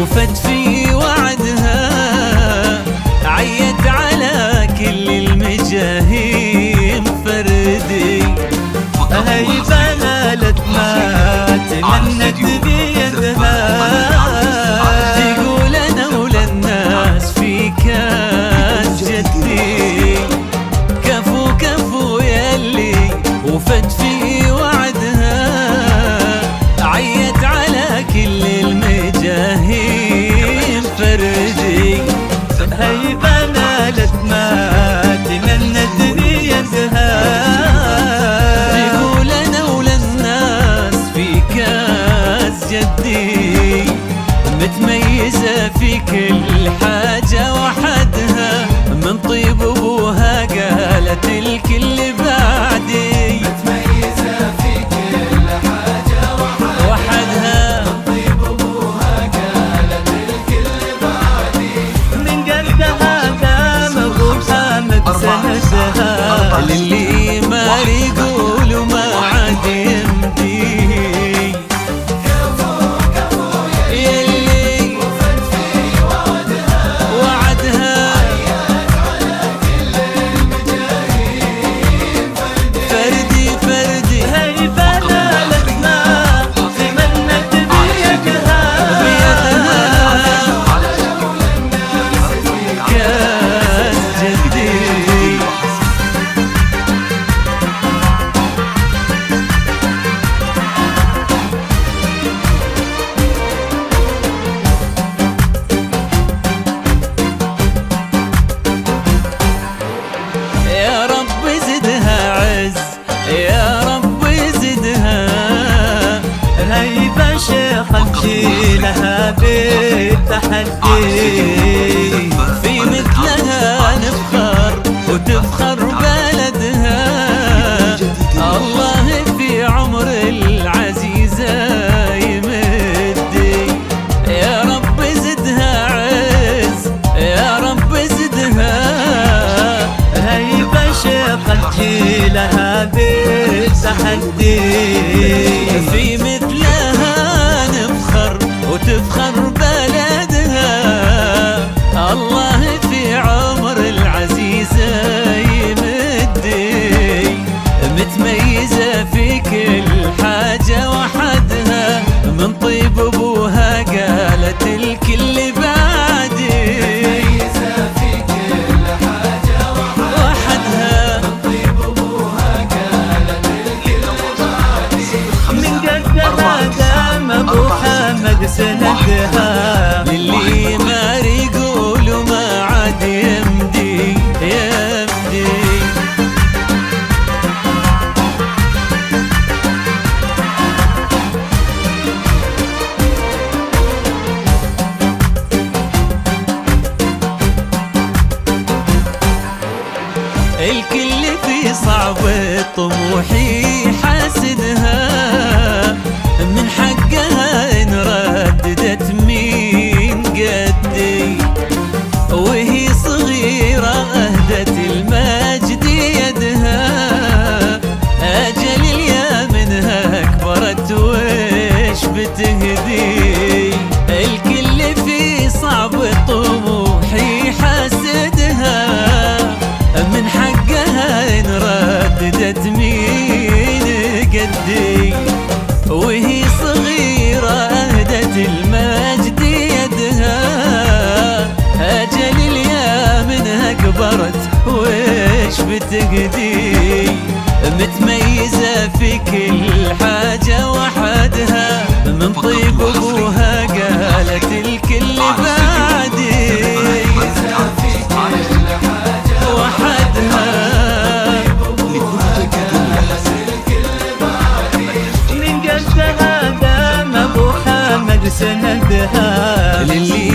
وفت في وعدها، عيت على كل المجاهيم فردي. هي بنالت ما تمنت بيدها، تقول انا وللناس في كاس جدي. كفو كفو يلي وفت في وعدها، عيت على كل المجاهيم فردي. هي بنالت ما تمنت بيدها، تقول انا وللناس في كاس جدي. متميزة في كل حاجة وحدها، من طيب ابوها قالت الكل بعدي. متميزة في كل حاجة وحدها، من طيب ابوها قالت الكل بعدي. من قلبها قام ابو محمد سندها، للي ما يقول ما عاد يمدي. لها بالتحدي، في مثلها نفخر وتفخر بلدها. الله في عمر العزيزة يمدي، يا رب زدها عز، يا رب زدها. هيبة شيخة لها بالتحدي، في مثلها نفخر وتفخر بلدها. الله في عمر العزيزة يمدي، متميزة في كل حاجة وحدها، من طيب ابوها قالت الكل بعدي. متميزة في كل حاجة وحدها، من طيب ابوها قالت الكل بعدي. من قدها دام ابو محمد سندها، للي ما يقول ما عاد يمدي يمدي. الكل في صعب طموحي حاسدها، من حقها إن رددت مين قدي. وهي صغيرة أهدت المجد يدها، أجل اليا منها كبرت وش بتهدي. الكل في صعب طموحي حاسدها، من حقها إن رددت مين قدي. وهي صغيرة أهدت المجد يدها، أجل اليا منها كبرت وش بتقدي. متميزة في كل حاجة وحدها، من طيب ابوها قالت الكل بعدي. سندها، للي